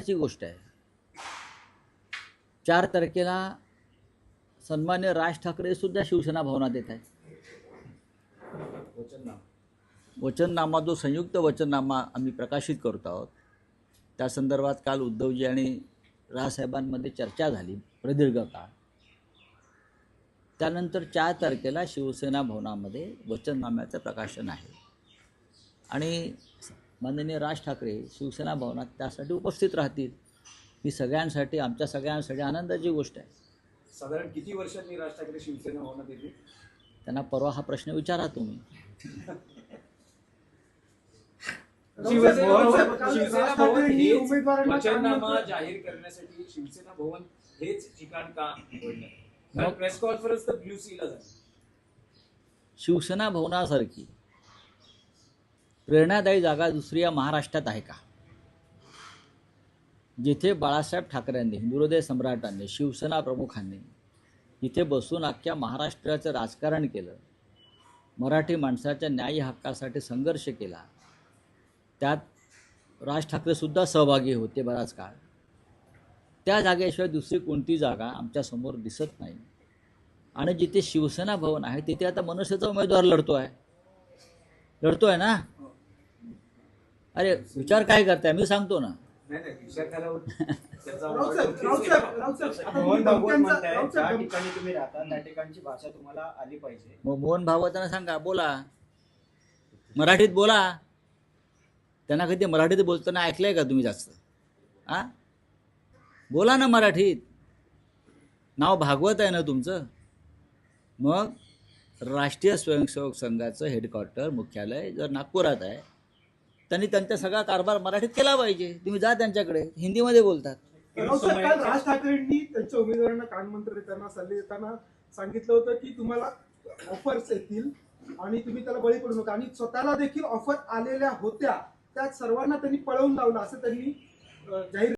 ची गोष्ट आहे. 4 तारखेला सन्मान्य राज ठाकरे सुद्धा शिवसेना भवनात येत आहेत. वचननामा जो संयुक्त वचननामा आम्ही प्रकाशित करतो आहोत त्या संदर्भात काल उद्धवजी आणि राजसाहेबांमध्ये चर्चा झाली प्रदीर्घ काळ. त्यानंतर 4 तारखेला शिवसेना भवनामध्ये वचननाम्याचं प्रकाशन आहे आणि माननीय राज ठाकरे शिवसेना भवनात त्यासाठी उपस्थित राहतील. ही सगळ्यांसाठी आमच्या सगळ्यांसाठी आनंदाची गोष्ट आहे. साधारण किती वर्षांनी राज ठाकरे शिवसेना भवनात येतील? त्यांना परवा हा प्रश्न विचारा तुम्ही. वचननामा जाहीर करण्यासाठी शिवसेना भवन हेच ठिकाण का निवडलं? प्रेस कॉन्फरन्स तर ब्ल्यू सीला झाली. शिवसेना भवनासारखी प्रेरणादायी जागा दुसरी या महाराष्ट्रात आहे का? जिथे बाळासाहेब ठाकरेंनी, हिंदुहृदय सम्राटांनी, शिवसेना प्रमुखांनी इथे बसून अख्ख्या महाराष्ट्राचं राजकारण केलं, मराठी माणसाच्या न्याय हक्कासाठी संघर्ष केला, त्यात राज ठाकरेसुद्धा सहभागी होते बराच काळ. त्या जागेशिवाय दुसरी कोणती जागा आमच्यासमोर दिसत नाही. आणि जिथे शिवसेना भवन आहे तिथे आता मनसेचा उमेदवार लढतोय ना. अरे विचार काय करताय मी सांगतो ना. मोहन भागवत म्हणताय ज्या ठिकाणी तुम्ही राहता त्या ठिकाणची भाषा तुम्हाला आली पाहिजे. मोहन भागवतांना सांगा बोला, मराठीत बोला. त्यांना कधी मराठीत बोलताना ऐकलंय का तुम्ही जास्त? बोला ना मराठीत. नाव भागवत आहे ना तुमचं. मग राष्ट्रीय स्वयंसेवक संघाचं हेडक्वार्टर मुख्यालय जर नागपुरात आहे त्यांनी त्यांचा सगळा कारभार मराठीत केला पाहिजे. तुम्ही जा त्यांच्याकडे, हिंदीमध्ये बोलतात. राज ठाकरेंनी त्यांच्या उमेदवारांना कानमंत्र देताना, सल्ले देताना सांगितलं होतं की तुम्हाला ऑफर्स येतील आणि तुम्ही त्याला बळी पडू नका. आणि स्वतःला देखील ऑफर आलेल्या होत्या, त्या सर्वांना त्यांनी पळवून लावलं असं त्यांनी जाहीर